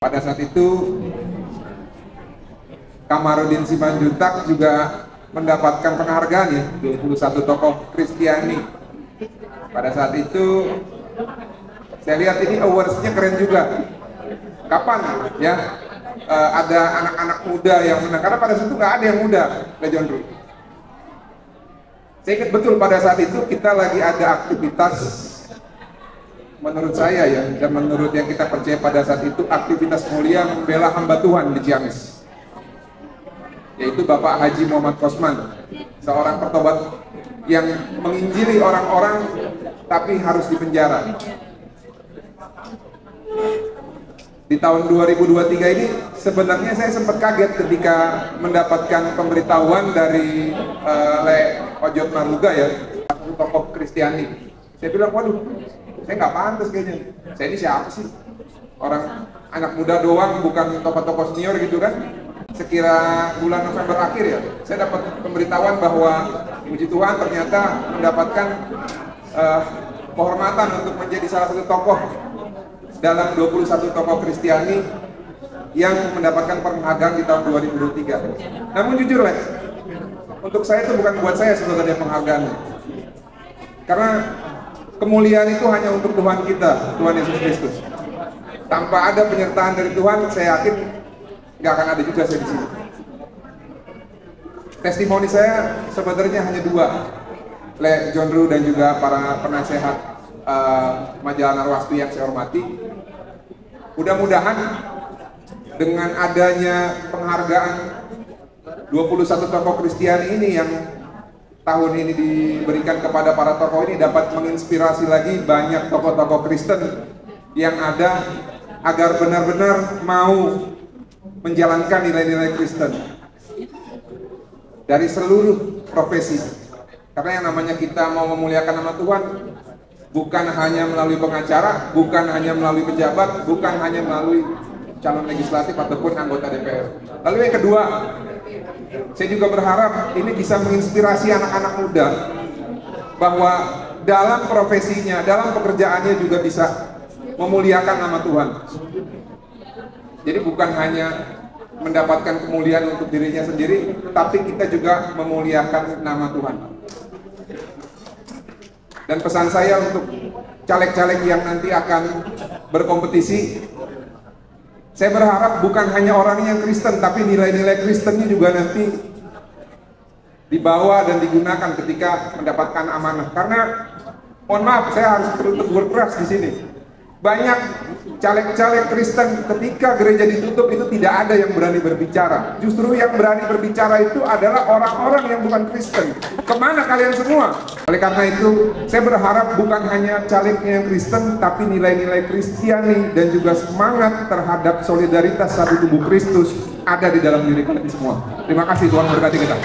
Pada saat itu Kamarudin Simanjuntak juga mendapatkan penghargaan ya, 21 tokoh Kristiani. Pada saat itu saya lihat ini awards-nya keren juga. Kapan ya ada anak-anak muda yang menang? Karena pada saat itu nggak ada yang muda, John Ruh. Saya ingat betul pada saat itu kita lagi ada aktivitas, menurut saya ya, dan menurut yang kita percaya pada saat itu, aktivitas mulia membela hamba Tuhan di Ciamis, yaitu Bapak Haji Muhammad Kosman, seorang pertobat yang menginjili orang-orang tapi harus dipenjara. Di tahun 2023 ini sebenarnya saya sempat kaget ketika mendapatkan pemberitahuan dari Le Ojot Maruga ya, satu tokoh Kristiani. Saya bilang, waduh, saya nggak pantas kayaknya. Saya ini siapa sih? Orang anak muda doang, bukan tokoh-tokoh senior gitu kan. Sekira bulan November akhir ya, saya dapat pemberitahuan bahwa puji Tuhan ternyata mendapatkan kehormatan untuk menjadi salah satu tokoh dalam 21 tokoh Kristiani yang mendapatkan penghargaan di tahun 2023. Namun jujur lah, untuk saya itu bukan buat saya sebenarnya penghargaan, karena kemuliaan itu hanya untuk Tuhan kita, Tuhan Yesus Kristus. Tanpa ada penyertaan dari Tuhan, saya yakin nggak akan ada juga saya di sini. Testimoni saya sebenarnya hanya dua, Le John Ruh dan juga para penasehat Majalah Narwastu yang saya hormati. Mudah-mudahan dengan adanya penghargaan 21 tokoh Kristiani ini yang tahun ini diberikan kepada para tokoh ini dapat menginspirasi lagi banyak tokoh-tokoh Kristen yang ada agar benar-benar mau menjalankan nilai-nilai Kristen dari seluruh profesi. Karena yang namanya kita mau memuliakan nama Tuhan bukan hanya melalui pengacara, bukan hanya melalui pejabat, bukan hanya melalui calon legislatif ataupun anggota DPR. Lalu yang kedua, saya juga berharap ini bisa menginspirasi anak-anak muda bahwa dalam profesinya, dalam pekerjaannya juga bisa memuliakan nama Tuhan. Jadi bukan hanya mendapatkan kemuliaan untuk dirinya sendiri, tapi kita juga memuliakan nama Tuhan. Dan pesan saya untuk caleg-caleg yang nanti akan berkompetisi, saya berharap bukan hanya orang yang Kristen, tapi nilai-nilai Kristennya juga nanti dibawa dan digunakan ketika mendapatkan amanah. Karena, mohon maaf, saya harus tegur keras di sini. Banyak caleg-caleg Kristen ketika gereja ditutup itu tidak ada yang berani berbicara. Justru yang berani berbicara itu adalah orang-orang yang bukan Kristen. Kemana kalian semua? Oleh karena itu, saya berharap bukan hanya calegnya yang Kristen, tapi nilai-nilai Kristiani dan juga semangat terhadap solidaritas satu tubuh Kristus ada di dalam diri kalian semua. Terima kasih, Tuhan berkati kita.